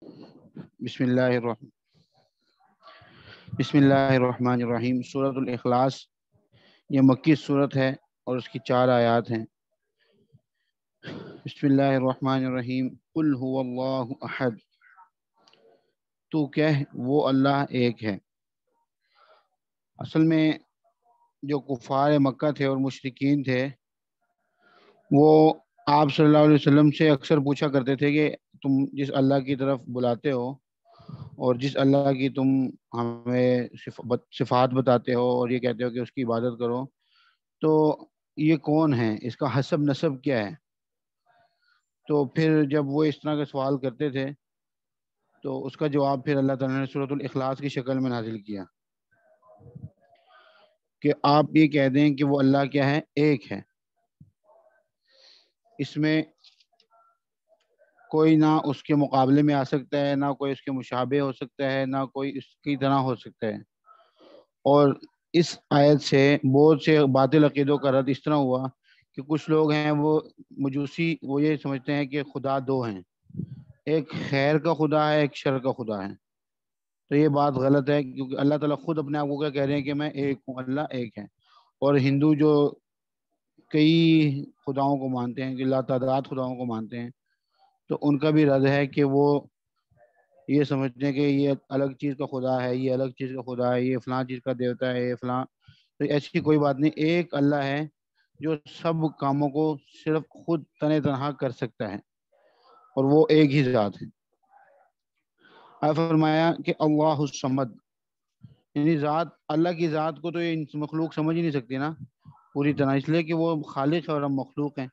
بسم اللہ الرحمن الرحیم۔ سورۃ الاخلاص یہ مکی صورت ہے اور اس کی 4 آیات ہیں۔ بسم اللہ الرحمن الرحیم۔ قل هو اللہ احد، تو کہہ وہ اللہ ایک ہے۔ اصل میں جو کفار مکہ تھے اور مشرکین تھے وہ آپ صلی اللہ علیہ وسلم سے اکثر پوچھا کرتے تھے کہ تم جس اللہ کی طرف بلاتے ہو اور جس اللہ کی تم ہمیں صفات بتاتے ہو اور یہ کہتے ہو کہ اس کی عبادت کرو، تو یہ کون ہے، اس کا حسب نسب کیا ہے؟ تو پھر جب وہ اس طرح کے سوال کرتے تھے تو اس کا جواب پھر اللہ تعالیٰ نے سورۃ الاخلاص کی شکل میں نازل کیا کہ آپ یہ کہہ دیں کہ وہ اللہ کیا ہے، ایک ہے۔ اس میں کوئی نہ اس کے مقابلے میں آ سکتا ہے، نہ کوئی اس کے مشابہ ہو سکتا ہے، نہ کوئی اس کی طرح ہو سکتا ہے۔ اور اس آیت سے بہت سے باطل عقیدوں کا رد اس طرح ہوا کہ کچھ لوگ ہیں وہ مجوسی، وہ یہ سمجھتے ہیں کہ خدا 2 ہیں، ایک خیر کا خدا ہے، ایک شر کا خدا ہے۔ تو یہ بات غلط ہے، کیونکہ اللہ تعالیٰ خود اپنے آپ کو کیا کہہ رہے ہیں کہ میں ایک ہوں، اللہ ایک ہے۔ اور ہندو جو کئی خداؤں کو مانتے ہیں، کہ لاتعداد خداؤں کو مانتے ہیں، تو ان کا بھی رد ہے کہ وہ یہ سمجھتے ہیں کہ یہ الگ چیز کا خدا ہے، یہ الگ چیز کا خدا ہے، یہ فلاں چیز کا دیوتا ہے، یہ فلاں۔ تو ایسی کوئی بات نہیں، ایک اللہ ہے جو سب کاموں کو صرف خود تنہا کر سکتا ہے، اور وہ ایک ہی ذات ہے۔ آپ فرمایا کہ اللہ الصمد، یعنی ذات، اللہ کی ذات کو تو یہ مخلوق سمجھ ہی نہیں سکتی نا پوری طرح، اس لیے کہ وہ خالق ہے اور ہم مخلوق ہیں۔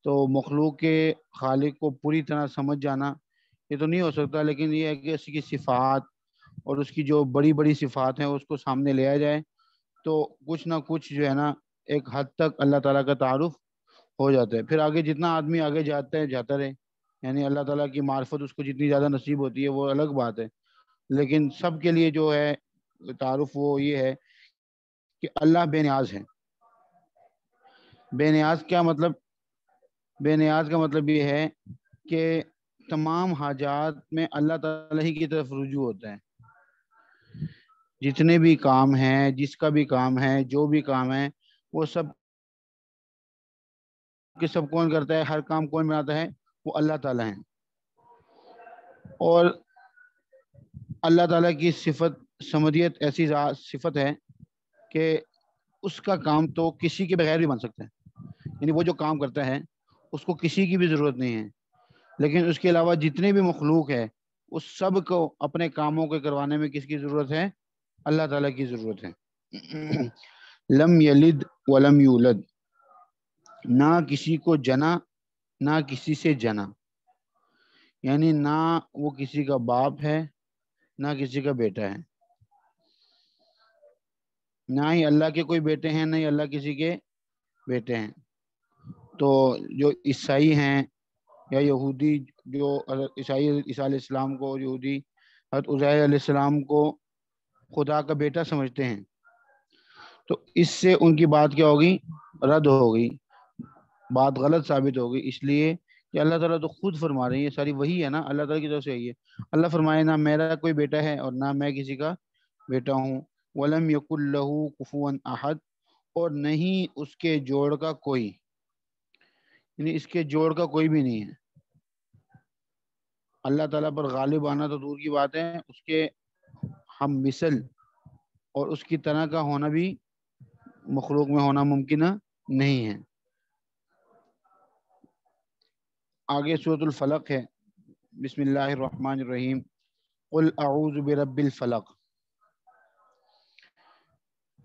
تو مخلوق کے خالق کو پوری طرح سمجھ جانا یہ تو نہیں ہو سکتا، لیکن یہ ہے کہ اس کی صفات اور اس کی جو بڑی بڑی صفات ہیں اس کو سامنے لے آیا جائے تو کچھ نہ کچھ جو ہے نا ایک حد تک اللہ تعالیٰ کا تعارف ہو جاتا ہے۔ پھر آگے جتنا آدمی آگے جاتا رہے، یعنی اللہ تعالیٰ کی معرفت اس کو جتنی زیادہ نصیب ہوتی ہے وہ الگ بات ہے، لیکن سب کے لیے جو ہے تعارف وہ یہ ہے کہ اللہ بے نیاز ہے۔ بے نیاز کیا مطلب؟ بے نیاز کا مطلب یہ ہے کہ تمام حاجات میں اللہ تعالیٰ ہی کی طرف رجوع ہوتا ہے۔ جتنے بھی کام ہیں، جس کا بھی کام ہے، جو بھی کام ہے، وہ سب کہ سب کون کرتا ہے، ہر کام کون بناتا ہے؟ وہ اللہ تعالیٰ ہے۔ اور اللہ تعالیٰ کی صفت سمدیت ایسی صفت ہے کہ اس کا کام تو کسی کے بغیر بھی بن سکتا ہے، یعنی وہ جو کام کرتا ہے اس کو کسی کی بھی ضرورت نہیں ہے، لیکن اس کے علاوہ جتنے بھی مخلوق ہے اس سب کو اپنے کاموں کے کروانے میں کس کی ضرورت ہے؟ اللہ تعالیٰ کی ضرورت ہے۔ لم یلد ولم یولد، نہ کسی کو جنا نہ کسی سے جنا، یعنی نہ وہ کسی کا باپ ہے نہ کسی کا بیٹا ہے، نہ ہی اللہ کے کوئی بیٹے ہیں نہ ہی اللہ کسی کے بیٹے ہیں۔ تو جو عیسائی ہیں یا یہودی، جو عیسائی عیسیٰ علیہ السلام کو، یہودی حضرت عزیر علیہ السلام کو خدا کا بیٹا سمجھتے ہیں، تو اس سے ان کی بات کیا ہوگی؟ رد ہوگی، بات غلط ثابت ہوگی، اس لیے کہ اللہ تعالیٰ تو خود فرما رہے ہیں، یہ ساری وہی ہے نا، اللہ تعالیٰ کی طرف سے ہے۔ اللہ فرمائے نہ میرا کوئی بیٹا ہے اور نہ میں کسی کا بیٹا ہوں، وَلَمْ يَكُنْ لَهُ كُفُوًا أَحَدٌ، اور نہیں اس کے جوڑ کا کوئی، یعنی اس کے جوڑ کا کوئی بھی نہیں ہے۔ اللہ تعالیٰ پر غالب آنا تو دور کی بات ہے، اس کے ہم مثل اور اس کی طرح کا ہونا بھی مخلوق میں ہونا ممکن نہیں ہے۔ آگے سورۃ الفلق ہے۔ بسم اللہ الرحمن الرحیم۔ قل اعوذ برب الفلق،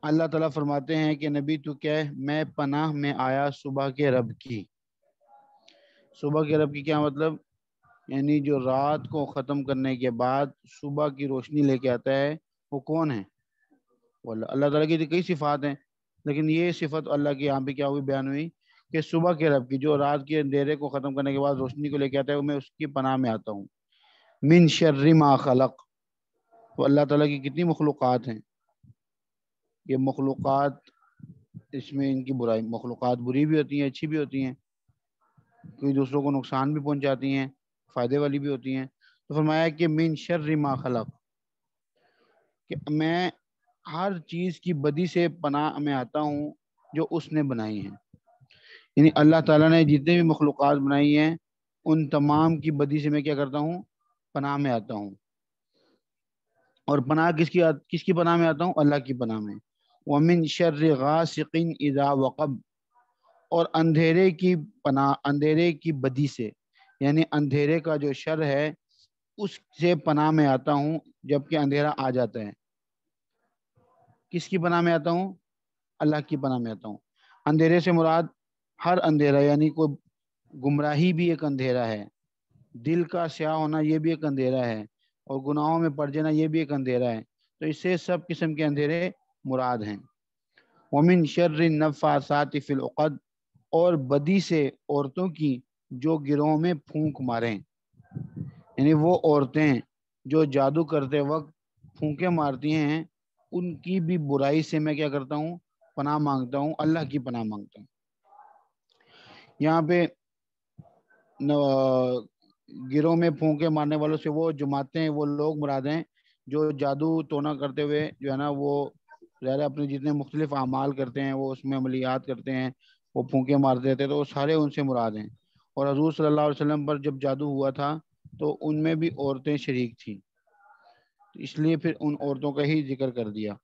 اللہ تعالیٰ فرماتے ہیں کہ نبی تو کہہ میں پناہ میں آیا صبح کے رب کی۔ صبح کے رب کی کیا مطلب؟ یعنی جو رات کو ختم کرنے کے بعد صبح کی روشنی لے کے آتا ہے وہ کون ہے؟ وہ اللہ تعالیٰ کی کئی صفات ہیں، لیکن یہ صفت اللہ کی یہاں پہ کیا ہوئی، بیان ہوئی کہ صبح کے رب کی، جو رات کے اندھیرے کو ختم کرنے کے بعد روشنی کو لے کے آتا ہے، وہ میں اس کی پناہ میں آتا ہوں۔ من شر ما خلق، تو اللہ تعالیٰ کی کتنی مخلوقات ہیں، یہ مخلوقات اس میں ان کی برائی، مخلوقات بری بھی ہوتی ہیں اچھی بھی ہوتی ہیں، کوئی دوسروں کو نقصان بھی پہنچاتی ہیں، فائدے والی بھی ہوتی ہیں۔ تو فرمایا کہ من شر ما خلق، کہ میں ہر چیز کی بدی سے پناہ میں آتا ہوں جو اس نے بنائی ہے. یعنی اللہ تعالیٰ نے جتنے بھی مخلوقات بنائی ہیں ان تمام کی بدی سے میں کیا کرتا ہوں؟ پناہ میں آتا ہوں. اور پناہ کس کی پناہ میں آتا ہوں؟ اللہ کی پناہ میں. ومن شر غاسق اذا وقب، اور اندھیرے کی پناہ، اندھیرے کی بدی سے، یعنی اندھیرے کا جو شر ہے اس سے پناہ میں آتا ہوں جب کہ اندھیرا آ جاتا ہے. کس کی پناہ میں آتا ہوں؟ اللہ کی پناہ میں آتا ہوں. اندھیرے سے مراد ہر اندھیرا، یعنی کوئی گمراہی بھی ایک اندھیرا ہے، دل کا سیاہ ہونا یہ بھی ایک اندھیرا ہے، اور گناہوں میں پڑ جانا یہ بھی ایک اندھیرا ہے. تو اس سے سب قسم کے اندھیرے مراد ہیں. ومن شر النفاثات فی العقد، اور بدی سے عورتوں کی جو گروہ میں پھونک ماریں، یعنی وہ عورتیں جو جادو کرتے وقت پھونکے مارتی ہیں ان کی بھی برائی سے میں کیا کرتا ہوں؟ پناہ مانگتا ہوں، اللہ کی پناہ مانگتا ہوں. یہاں پہ گروہ میں پھونکے مارنے والوں سے وہ جماعتیں ہیں، وہ لوگ مراد ہیں جو جادو ٹونا کرتے ہوئے جو ہے نا وہ ظاہر اپنے جتنے مختلف اعمال کرتے ہیں وہ اس میں عملیات کرتے ہیں، وہ پھونکے مارتے تھے، تو وہ سارے ان سے مراد ہیں. اور حضور صلی اللہ علیہ وسلم پر جب جادو ہوا تھا تو ان میں بھی عورتیں شریک تھیں، اس لیے پھر ان عورتوں کا ہی ذکر کر دیا.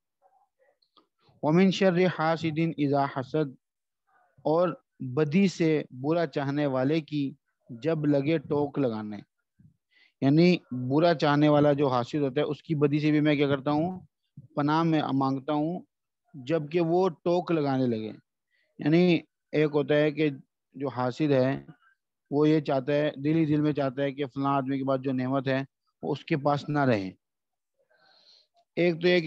ومن شر حاسد اذا حسد، اور بدی سے برا چاہنے والے کی جب لگے ٹوک لگانے، یعنی برا چاہنے والا جو حاسد ہوتا ہے اس کی بدی سے بھی میں کیا کرتا ہوں؟ پناہ میں مانگتا ہوں جب کہ وہ ٹوک لگانے لگے. یعنی ایک ہوتا ہے کہ جو حاسد ہے وہ یہ چاہتا ہے، دل ہی دل میں چاہتا ہے کہ فلاں آدمی کے پاس جو نعمت ہے وہ اس کے پاس نہ رہے. ایک تو ایک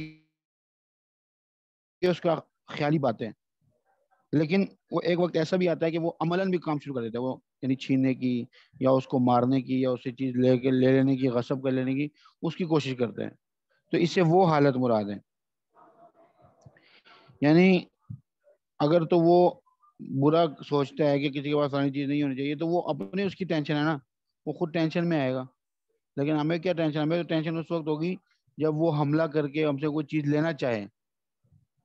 اس کا خیالی بات ہے، لیکن وہ ایک وقت ایسا بھی آتا ہے کہ وہ عملاً بھی کام شروع کر دیتا ہے، وہ یعنی چھیننے کی یا اس کو مارنے کی یا اسے چیز لے لینے کی، غصب کر لینے کی اس کی کوشش کرتے ہیں. تو اس سے وہ حالت مراد ہے. یعنی اگر تو وہ برا سوچتا ہے کہ کسی کے پاس فلانی چیز نہیں ہونی چاہیے تو وہ اپنے اس کی ٹینشن ہے نا، وہ خود ٹینشن میں آئے گا. لیکن ہمیں کیا ٹینشن؟ ہمیں تو ٹینشن اس وقت ہوگی جب وہ حملہ کر کے ہم سے کوئی چیز لینا چاہے،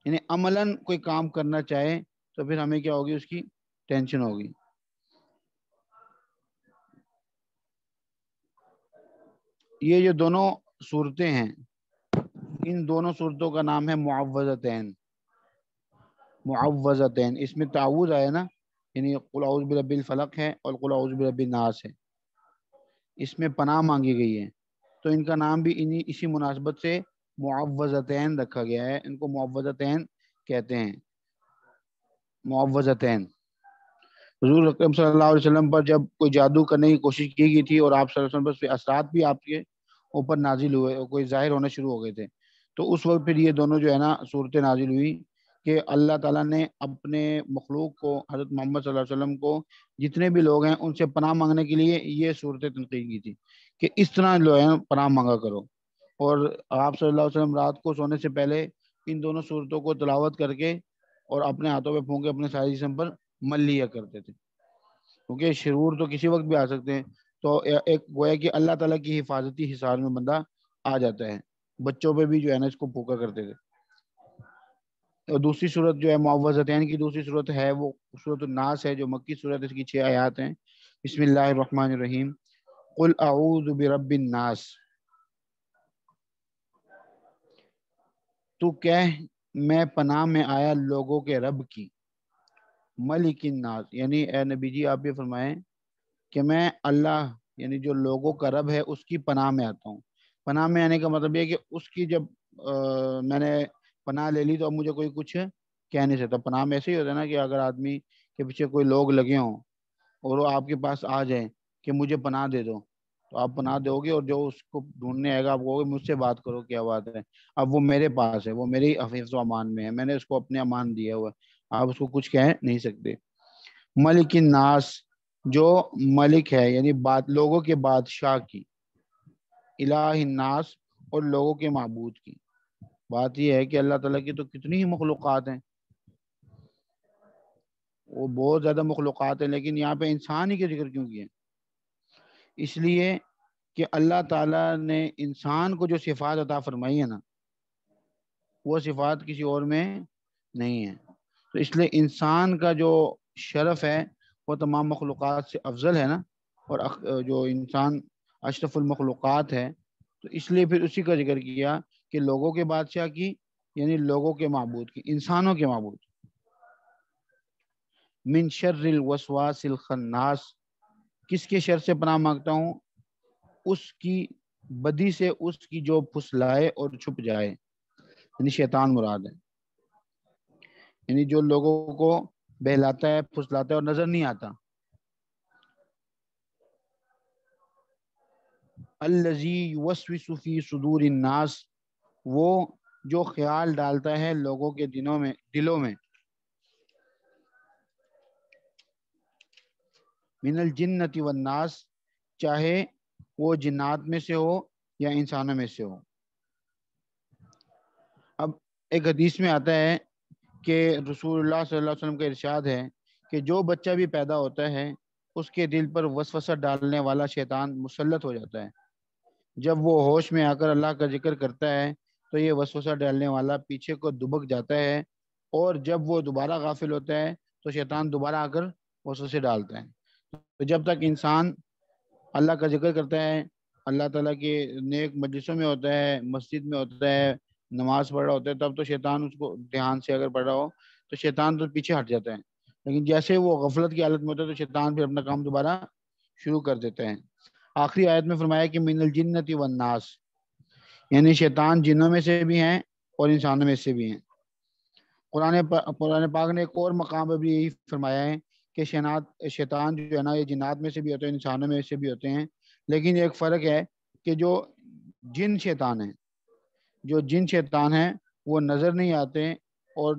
یعنی عملاً کوئی کام کرنا چاہے تو پھر ہمیں کیا ہوگی؟ اس کی ٹینشن ہوگی. یہ جو دونوں صورتیں ہیں ان دونوں صورتوں کا نام ہے معوذتین. معوذتین، اس میں تعوذ آیا نا، یعنی قل اعوذ برب الفلق ہے اور قل اعوذ برب الناس ہے، اس میں پناہ مانگی گئی ہے. تو ان کا نام بھی اسی مناسبت سے معوذتین رکھا گیا ہے. ان کو معوذتین کہتے ہیں. معوذتین. حضور اکرم صلی اللہ علیہ وسلم پر جب کوئی جادو کرنے کی کوشش کی گئی تھی اور آپ صلی اللہ علیہ وسلم پر اثرات بھی آپ کے اوپر نازل ہوئے، کوئی ظاہر ہونا شروع ہو گئے تھے، تو اس وقت پھر یہ دونوں جو ہے نا صورتیں نازل ہوئی کہ اللہ تعالیٰ نے اپنے مخلوق کو، حضرت محمد صلی اللہ علیہ وسلم کو، جتنے بھی لوگ ہیں ان سے پناہ مانگنے کے لیے یہ صورتیں تنقید کی تھی کہ اس طرح جو ہے پناہ مانگا کرو. اور آپ صلی اللہ علیہ وسلم رات کو سونے سے پہلے ان دونوں صورتوں کو تلاوت کر کے اور اپنے ہاتھوں پہ پھونک کے اپنے سارے جسم پر مل لیا کرتے تھے، کیونکہ شرور تو کسی وقت بھی آ سکتے ہیں. تو ایک گویا کہ اللہ تعالیٰ کی حفاظتی حصار میں بندہ آ جاتا ہے. بچوں پہ بھی جو ہے نا اس کو پھونکا کرتے تھے. اور دوسری صورت جو ہے معوذتین کی دوسری صورت ہے وہ صورت الناس ہے، جو مکی صورت، اس کی 6 آیات ہیں. بسم اللہ الرحمن الرحیم. قل اعوذ برب الناس، تو کہہ میں پناہ میں آیا لوگوں کے رب کی. ملک الناس، یعنی اے نبی جی آپ یہ فرمائیں کہ میں اللہ یعنی جو لوگوں کا رب ہے اس کی پناہ میں آتا ہوں. پناہ میں آنے کا مطلب یہ کہ اس کی جب میں نے پناہ لے لی تو اب مجھے کوئی کچھ کہہ نہیں سکتا. پناہ میں ایسے ہی ہوتا ہے نا کہ اگر آدمی کے پیچھے کوئی لوگ لگے ہوں اور وہ آپ کے پاس آ جائیں کہ مجھے پناہ دے دو، تو آپ پناہ دو گے، اور جو اس کو ڈھونڈنے آئے گا آپ کہو گے مجھ سے بات کرو کیا بات ہے. اب وہ میرے پاس ہے، وہ میری حفظ و امان میں ہے، میں نے اس کو اپنے امان دیا ہوا ہے، آپ اس کو کچھ کہہ نہیں سکتے. ملک الناس، جو ملک ہے یعنی لوگوں کے بادشاہ کی. الہ الناس، اور لوگوں کے معبود کی. بات یہ ہے کہ اللہ تعالیٰ کی تو کتنی ہی مخلوقات ہیں، وہ بہت زیادہ مخلوقات ہیں، لیکن یہاں پہ انسان ہی کے ذکر کیوں کیے؟ اس لیے کہ اللہ تعالیٰ نے انسان کو جو صفات عطا فرمائی ہے نا، وہ صفات کسی اور میں نہیں ہے. تو اس لیے انسان کا جو شرف ہے وہ تمام مخلوقات سے افضل ہے نا، اور جو انسان اشرف المخلوقات ہے. تو اس لیے پھر اسی کا ذکر کیا کہ لوگوں کے بادشاہ کی، یعنی لوگوں کے معبود کی، انسانوں کے معبود. من شر الوسواس الخناس، کس کے شر سے پناہ مانگتا ہوں؟ اس کی بدی سے، اس کی جو پھسلائے اور چھپ جائے، یعنی شیطان مراد ہے. یعنی جو لوگوں کو بہلاتا ہے، پھسلاتا ہے اور نظر نہیں آتا. الذی یوسوس فی صدور الناس، وہ جو خیال ڈالتا ہے لوگوں کے دلوں میں. من الجنۃ والناس، چاہے وہ جنات میں سے ہو یا انسانوں میں سے ہو. اب ایک حدیث میں آتا ہے کہ رسول اللہ صلی اللہ علیہ وسلم کا ارشاد ہے کہ جو بچہ بھی پیدا ہوتا ہے اس کے دل پر وسوسہ ڈالنے والا شیطان مسلط ہو جاتا ہے. جب وہ ہوش میں آ کر اللہ کا ذکر کرتا ہے تو یہ وسوسہ ڈالنے والا پیچھے کو دبک جاتا ہے، اور جب وہ دوبارہ غافل ہوتا ہے تو شیطان دوبارہ آ کر وسوسے ڈالتا ہے. تو جب تک انسان اللہ کا ذکر کرتا ہے، اللہ تعالیٰ کے نیک مجلسوں میں ہوتا ہے، مسجد میں ہوتا ہے، نماز پڑھ رہا ہوتا ہے، تب تو شیطان اس کو دھیان سے اگر پڑھ رہا ہو تو شیطان تو پیچھے ہٹ جاتا ہے. لیکن جیسے وہ غفلت کی حالت میں ہوتا ہے تو شیطان پھر اپنا کام دوبارہ شروع کر دیتا ہے. آخری آیت میں فرمایا کہ من الجنۃ والناس، یعنی شیطان جنوں میں سے بھی ہیں اور انسانوں میں سے بھی ہیں. قرآن پاک نے ایک اور مقام پہ بھی یہی فرمایا ہے کہ شیطان جو ہے نا، یہ جنات میں سے بھی ہوتے ہیں، انسانوں میں سے بھی ہوتے ہیں. لیکن ایک فرق ہے کہ جو جن شیطان ہیں وہ نظر نہیں آتے اور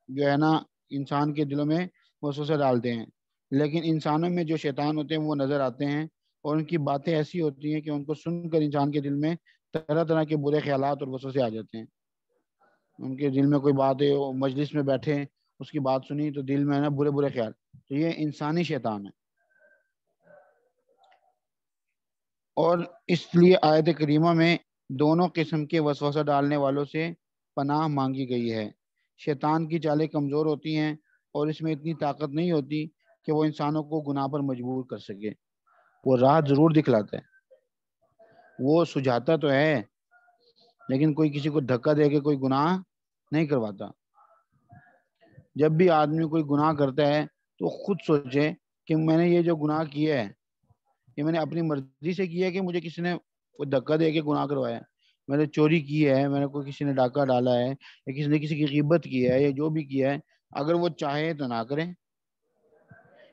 جو ہے نا انسان کے دلوں میں وسوسہ ڈالتے ہیں. لیکن انسانوں میں جو شیطان ہوتے ہیں وہ نظر آتے ہیں، اور ان کی باتیں ایسی ہوتی ہیں کہ ان کو سن کر انسان کے دل میں طرح طرح کے برے خیالات اور وسوسے آ جاتے ہیں. ان کے دل میں کوئی بات ہے، مجلس میں بیٹھے اس کی بات سنی تو دل میں ہے نا برے برے خیال. تو یہ انسانی شیطان ہے. اور اس لیے آیت کریمہ میں دونوں قسم کے وسوسہ ڈالنے والوں سے پناہ مانگی گئی ہے. شیطان کی چالیں کمزور ہوتی ہیں اور اس میں اتنی طاقت نہیں ہوتی کہ وہ انسانوں کو گناہ پر مجبور کر سکے. وہ راہ ضرور دکھلاتا ہے، وہ سجھاتا تو ہے، لیکن کوئی کسی کو دھکا دے کے کوئی گناہ نہیں کرواتا. جب بھی آدمی کوئی گناہ کرتا ہے تو خود سوچے کہ میں نے یہ جو گناہ کیا ہے یہ میں نے اپنی مرضی سے کیا ہے کہ مجھے کسی نے کوئی دھکا دے کے گناہ کروایا. میں نے چوری کی ہے، میں نے کوئی کسی نے ڈاکہ ڈالا ہے، یا کسی نے کسی کی غیبت کی ہے، یا جو بھی کیا ہے، اگر وہ چاہے تو نہ کرے.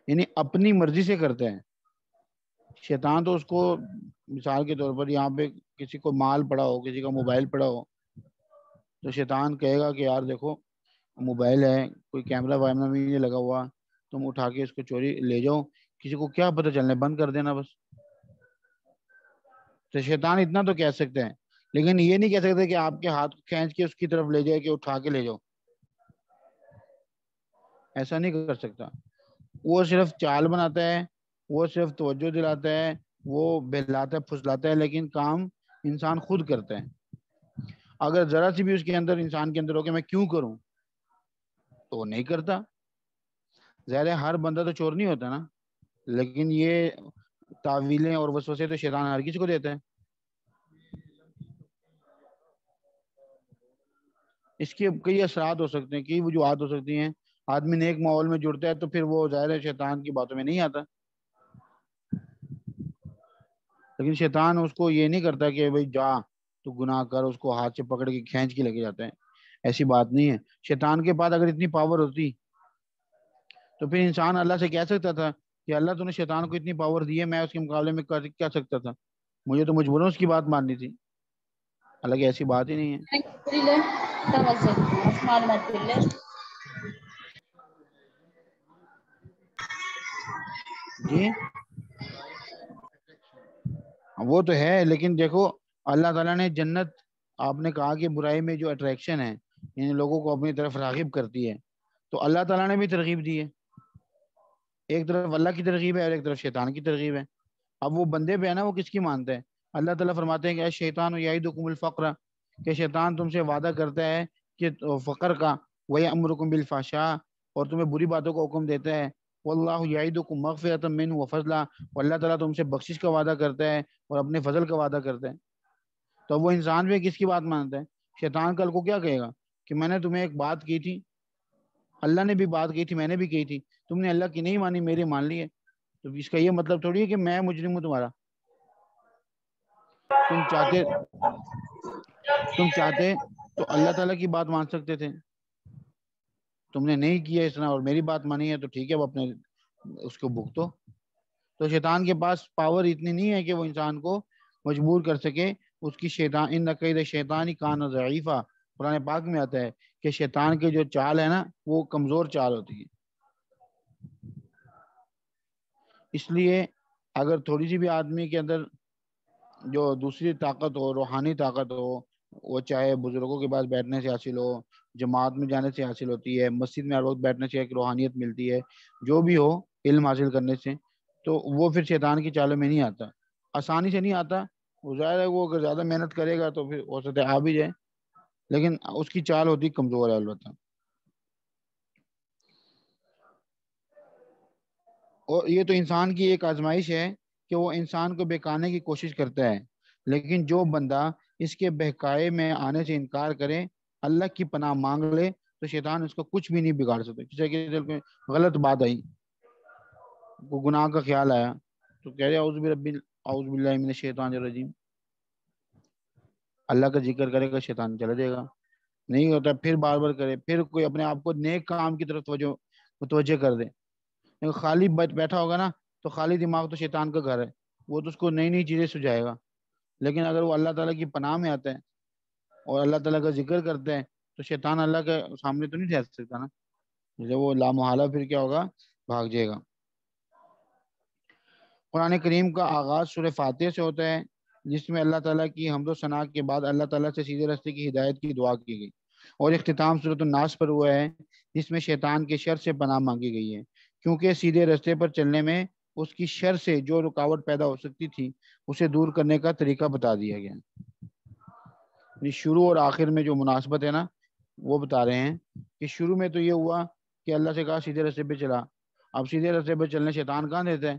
یعنی اپنی مرضی سے کرتے ہیں. شیطان تو اس کو مثال کے طور پر یہاں پہ کسی کو مال پڑا ہو، کسی کا موبائل پڑا ہو، تو شیطان کہے گا کہ یار دیکھو موبائل ہے، کوئی کیمرہ ویمرہ بھی نہیں لگا ہوا، تم اٹھا کے اس کو چوری لے جاؤ، کسی کو کیا پتہ چلنے، بند کر دینا بس. تو شیطان اتنا تو کہہ سکتے ہیں، لیکن یہ نہیں کہہ سکتے کہ آپ کے ہاتھ کو کھینچ کے اس کی طرف لے جائے کہ اٹھا کے لے جاؤ. ایسا نہیں کر سکتا. وہ صرف چال بناتا ہے، وہ صرف توجہ دلاتا ہے، وہ بہلاتا ہے، پھسلاتا ہے، لیکن کام انسان خود کرتا ہے. اگر ذرا سی بھی اس کے اندر، انسان کے اندر ہو کہ میں کیوں کروں، تو وہ نہیں کرتا. ظاہر ہے ہر بندہ تو چور نہیں ہوتا نا، لیکن یہ تعویلیں اور وسوسے تو شیطان ہر کسی کو دیتا ہے. اس کے کئی اثرات ہو سکتے ہیں، کئی وجوہات ہو سکتی ہیں. آدمی نیک ماحول میں جڑتا ہے تو پھر وہ ظاہر ہے شیطان کی باتوں میں نہیں آتا. لیکن شیطان اس کو یہ نہیں کرتا کہ بھائی جا تو گناہ کر، اس کو ہاتھ سے پکڑ کے کھینچ کے لے جاتے ہیں. ایسی بات نہیں ہے. شیطان کے پاس اگر اتنی پاور ہوتی تو پھر انسان اللہ سے کہہ سکتا تھا کہ اللہ تو نے شیطان کو اتنی پاور دی ہے، میں اس کے مقابلے میں کر کیا سکتا تھا، مجھے تو مجبوراً اس کی بات ماننی تھی. حالانکہ ایسی بات ہی نہیں ہے. جی وہ تو ہے، لیکن دیکھو اللہ تعالیٰ نے جنت، آپ نے کہا کہ برائی میں جو اٹریکشن ہے، یعنی لوگوں کو اپنی طرف راغب کرتی ہے، تو اللہ تعالیٰ نے بھی ترغیب دی ہے. ایک طرف اللہ کی ترغیب ہے اور ایک طرف شیطان کی ترغیب ہے. اب وہ بندے پہ ہے نا وہ کس کی مانتا ہے. اللہ تعالیٰ فرماتے ہیں کہ شیطان یعدکم الفقر، کہ شیطان تم سے وعدہ کرتا ہے کہ فقر کا، ویأمرکم بالفحشاء، اور تمہیں بری باتوں کا حکم دیتا ہے، واللہ یعدکم مغفرۃ منہ وفضلا، اور اللہ تعالیٰ تم سے بخشش کا وعدہ کرتا ہے اور اپنے فضل کا وعدہ کرتا ہے۔ تو وہ انسان بھی کس کی بات مانتا ہے؟ شیطان کل کو کیا کہے گا کہ میں نے تمہیں ایک بات کی تھی، اللہ نے بھی بات کی تھی، میں نے بھی کی تھی، تم نے اللہ کی نہیں مانی، میری مان لی ہے۔ تو اس کا یہ مطلب تھوڑی ہے کہ میں مجرم ہوں تمہارا۔ تم چاہتے تم چاہتے تو اللہ تعالیٰ کی بات مان سکتے تھے، تم نے نہیں کیا اس طرح اور میری بات مانی ہے، تو ٹھیک ہے، وہ اپنے اس کو بھگتو۔ تو شیطان کے پاس پاور اتنی نہیں ہے کہ وہ انسان کو مجبور کر سکے۔ اس کی شیطان ان کید شیطانی کان ضعیفہ، قرآن پاک میں آتا ہے کہ شیطان کے جو چال ہے نا وہ کمزور چال ہوتی ہے۔ اس لیے اگر تھوڑی سی بھی آدمی کے اندر جو دوسری طاقت ہو، روحانی طاقت ہو، وہ چاہے بزرگوں کے پاس بیٹھنے سے حاصل ہو، جماعت میں جانے سے حاصل ہوتی ہے، مسجد میں ہر وقت بیٹھنے سے ایک روحانیت ملتی ہے، جو بھی ہو علم حاصل کرنے سے، تو وہ پھر شیطان کی چالوں میں نہیں آتا، آسانی سے نہیں آتا۔ وہ ظاہر ہے وہ اگر زیادہ محنت کرے گا تو پھر ہو سکتا ہے آ بھی جائے، لیکن اس کی چال ہوتی کمزور ہے البتہ۔ اور یہ تو انسان کی ایک آزمائش ہے کہ وہ انسان کو بہکانے کی کوشش کرتا ہے، لیکن جو بندہ اس کے بہکائے میں آنے سے انکار کرے، اللہ کی پناہ مانگ لے، تو شیطان اس کو کچھ بھی نہیں بگاڑ سکتا۔ کسی کے دل میں غلط بات آئی، کو گناہ کا خیال آیا، تو کہہ رہے اعوذ باللہ من الشیطان الرجیم، اللہ کا ذکر کرے گا، شیطان چلا جائے گا۔ نہیں ہوتا پھر بار بار کرے، پھر کوئی اپنے آپ کو نیک کام کی طرف متوجہ کر دے، خالی بیٹھا ہوگا نا تو خالی دماغ تو شیطان کا گھر ہے، وہ تو اس کو نئی نئی چیزیں سجائے گا۔ لیکن اگر وہ اللہ تعالیٰ کی پناہ میں آتا ہے اور اللہ تعالیٰ کا ذکر کرتے ہیں تو شیطان اللہ کے سامنے تو نہیں ٹھہر سکتا نا، جیسے وہ لامحالہ پھر کیا ہوگا، بھاگ جائے گا۔ قرآن کریم کا آغاز سورہ فاتحہ سے ہوتا ہے، جس میں اللہ تعالیٰ کی حمد و ثنا کے بعد اللہ تعالیٰ سے سیدھے راستے کی ہدایت کی دعا کی گئی، اور اختتام سورۃ الناس پر ہوا ہے، جس میں شیطان کے شر سے پناہ مانگی گئی ہے، کیونکہ سیدھے راستے پر چلنے میں اس کی شر سے جو رکاوٹ پیدا ہو سکتی تھی اسے دور کرنے کا طریقہ بتا دیا گیا۔ یعنی شروع اور آخر میں جو مناسبت ہے نا وہ بتا رہے ہیں کہ شروع میں تو یہ ہوا کہ اللہ سے کہا سیدھے راستے پہ چلا، اب سیدھے راستے پہ چلنے شیطان کہاں دیتا ہے،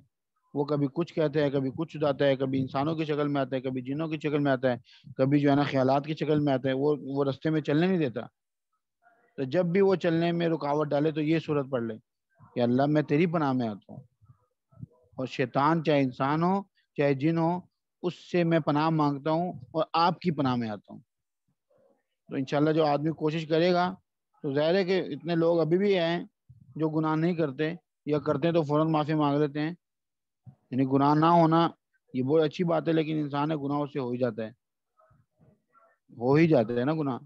وہ کبھی کچھ کہتا ہے، کبھی کچھ سداتا ہے، کبھی انسانوں کی شکل میں آتا ہے، کبھی جنوں کی شکل میں آتا ہے، کبھی جو ہے نا خیالات کی شکل میں آتا ہے، وہ راستے میں چلنے نہیں دیتا۔ تو جب بھی وہ چلنے میں رکاوٹ ڈالے تو یہ صورت پڑھ لے کہ اللہ میں تیری پناہ میں آتا ہوں، اور شیطان چاہے انسان ہو چاہے جن ہو، اس سے میں پناہ مانگتا ہوں اور آپ کی پناہ میں آتا ہوں۔ تو انشاءاللہ جو آدمی کوشش کرے گا، تو ظاہر ہے کہ اتنے لوگ ابھی بھی ہیں جو گناہ نہیں کرتے، یا کرتے ہیں تو فوراً معافی مانگ لیتے ہیں۔ یعنی گناہ نہ ہونا یہ بہت اچھی بات ہے، لیکن انسان ہے گناہوں سے ہو ہی جاتا ہے نا گناہ،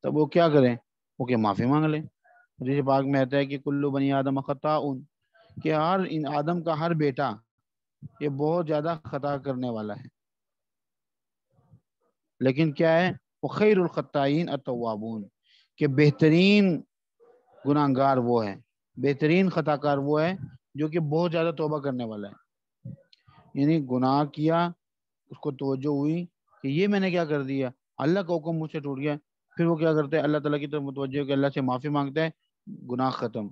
تب وہ کیا کریں، وہ کہ معافی مانگ لیں۔ حدیث پاک میں آتا ہے کہ کلو بنی آدم خطاء، کہ آدم کا ہر بیٹا یہ بہت زیادہ خطا کرنے والا ہے، لیکن کیا ہے، وہ خیر الخطائین التوابون، کہ بہترین گناہ گار وہ ہے، بہترین خطا کار وہ ہے جو کہ بہت زیادہ توبہ کرنے والا ہے۔ یعنی گناہ کیا، اس کو توجہ ہوئی کہ یہ میں نے کیا کر دیا، اللہ کا حکم مجھ سے ٹوٹ گیا، پھر وہ کیا کرتے ہیں، اللہ تعالیٰ کی طرف متوجہ ہو کہ اللہ سے معافی مانگتا ہے، گناہ ختم،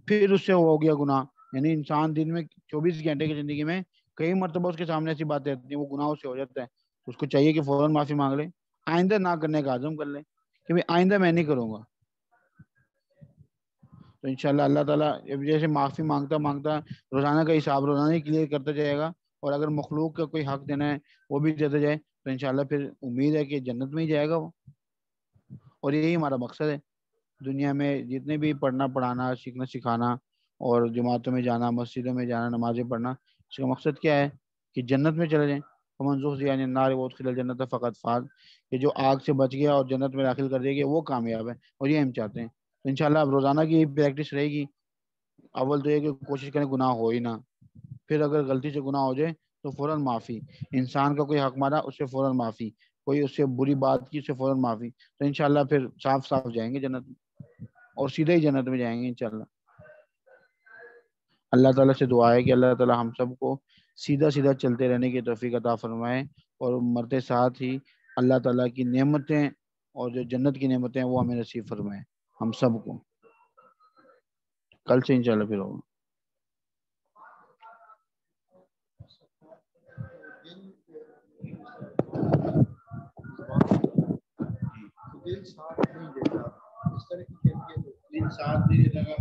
پھر اس سے ہو گیا گناہ۔ یعنی انسان دن میں 24 گھنٹے کی زندگی میں کئی مرتبہ اس کے سامنے ایسی باتیں آتی ہیں، وہ گناہوں سے ہو جاتا ہے، تو اس کو چاہیے کہ فوراً معافی مانگ لے، آئندہ نہ کرنے کا عزم کر لے کہ بھائی آئندہ میں نہیں کروں گا۔ تو انشاءاللہ اللہ تعالیٰ جیسے معافی مانگتا مانگتا روزانہ کا حساب روزانہ ہی کلیئر کرتا جائے گا، اور اگر مخلوق کا کوئی حق دینا ہے وہ بھی دیتا جائے، تو انشاءاللہ پھر امید ہے کہ جنت میں ہی جائے گا وہ۔ اور یہی ہمارا مقصد ہے دنیا میں، جتنے بھی پڑھنا پڑھانا سیکھنا سکھانا اور جماعتوں میں جانا مسجدوں میں جانا نمازیں پڑھنا، اس کا مقصد کیا ہے کہ جنت میں چلے جائیں۔ فمن زحزح عن النار وادخل الجنة فقد فاز، کہ جو آگ سے بچ گیا اور جنت میں داخل کر دے گیا وہ کامیاب ہے، اور یہ ہم چاہتے ہیں۔ تو انشاءاللہ اب روزانہ کی پریکٹس رہے گی، اول تو یہ کہ کوشش کریں گناہ ہو ہی نہ، پھر اگر غلطی سے گناہ ہو جائے تو فوراً معافی، انسان کا کوئی حق مارا اس سے فوراً معافی، کوئی اس سے بری بات کی اس سے فوراً معافی، تو انشاءاللہ پھر صاف صاف جائیں گے جنت میں، اور سیدھے ہی جنت میں جائیں گے انشاءاللہ۔ اللہ تعالیٰ سے دعا ہے کہ اللہ تعالیٰ ہم سب کو سیدھا سیدھا چلتے رہنے کی توفیق عطا فرمائے، اور مرتے ساتھ ہی اللہ تعالیٰ کی نعمتیں اور جو جنت کی نعمتیں ہیں وہ ہمیں نصیب فرمائے ہم سب کو. کل سے انشاءاللہ پھر ہوگا. دل ساتھ نہیں دیتا، اس طرح کی کیفیت ہوتی ہے. دل ساتھ نہیں دیتا.